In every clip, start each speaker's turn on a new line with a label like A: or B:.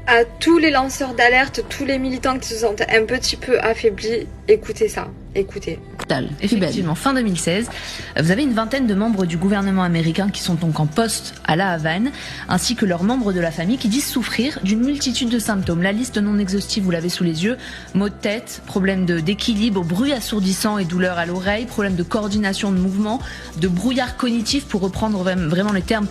A: À tous les lanceurs d'alerte, tous les militants qui se sentent un petit peu affaiblis, écoutez ça, écoutez.
B: Effectivement, fin 2016, vous avez une vingtaine de membres du gouvernement américain qui sont donc en poste à La Havane, ainsi que leurs membres de la famille qui disent souffrir d'une multitude de symptômes. La liste non exhaustive, vous l'avez sous les yeux: maux de tête, problèmes d'équilibre, bruit assourdissant et douleurs à l'oreille, problèmes de coordination de mouvement, de brouillard cognitif, pour reprendre vraiment les termes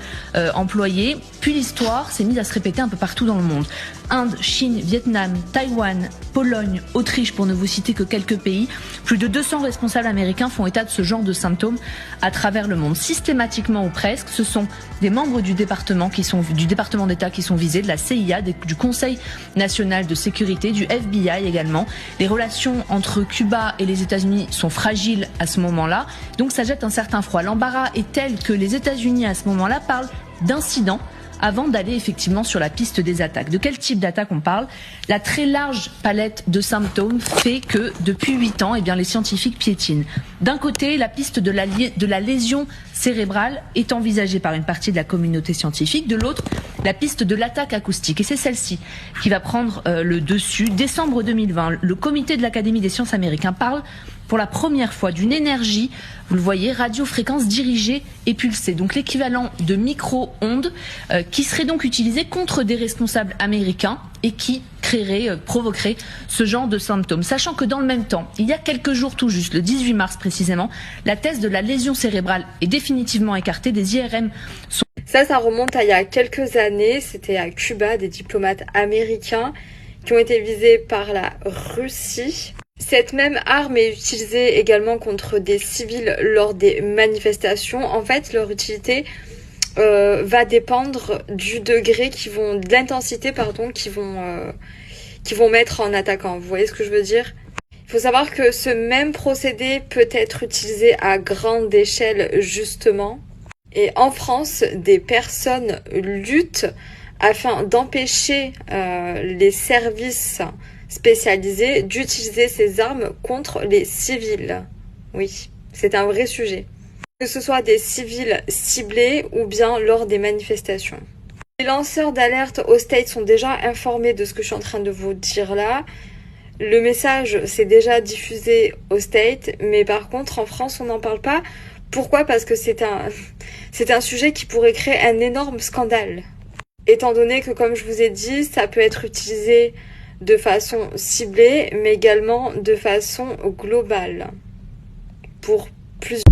B: employés. Puis l'histoire s'est mise à se répéter un peu partout dans le monde. Inde, Chine, Vietnam, Taïwan, Pologne, Autriche, pour ne vous citer que quelques pays. Plus de 200 responsables américains font état de ce genre de symptômes à travers le monde. Systématiquement ou presque, ce sont des membres du département d'État qui sont visés, de la CIA, du Conseil national de sécurité, du FBI également. Les relations entre Cuba et les États-Unis sont fragiles à ce moment-là, donc ça jette un certain froid. L'embarras est tel que les États-Unis à ce moment-là parlent d'incidents avant d'aller effectivement sur la piste des attaques. De quel type d'attaque on parle? La très large palette de symptômes fait que depuis 8 ans, les scientifiques piétinent. D'un côté, la piste de la lésion cérébrale est envisagée par une partie de la communauté scientifique. De l'autre, la piste de l'attaque acoustique. Et c'est celle-ci qui va prendre le dessus. Décembre 2020, le comité de l'Académie des sciences américain parle pour la première fois d'une énergie, vous le voyez, radiofréquence dirigée et pulsée, donc l'équivalent de micro-ondes qui serait donc utilisé contre des responsables américains et qui provoquerait ce genre de symptômes. Sachant que dans le même temps, il y a quelques jours tout juste, le 18 mars précisément, la thèse de la lésion cérébrale est définitivement écartée. Des IRM sont...
A: Ça remonte à il y a quelques années, c'était à Cuba, des diplomates américains qui ont été visés par la Russie. Cette même arme est utilisée également contre des civils lors des manifestations. En fait, leur utilité va dépendre du degré de l'intensité qu'ils vont mettre en attaquant. Vous voyez ce que je veux dire? Il faut savoir que ce même procédé peut être utilisé à grande échelle justement. Et en France, des personnes luttent afin d'empêcher les services spécialisés d'utiliser ces armes contre les civils. Oui, c'est un vrai sujet. Que ce soit des civils ciblés ou bien lors des manifestations. Les lanceurs d'alerte aux States sont déjà informés de ce que je suis en train de vous dire là. Le message s'est déjà diffusé aux States, mais par contre en France on n'en parle pas. Pourquoi? Parce que c'est un sujet qui pourrait créer un énorme scandale. Étant donné que, comme je vous ai dit, ça peut être utilisé de façon ciblée, mais également de façon globale, pour plusieurs...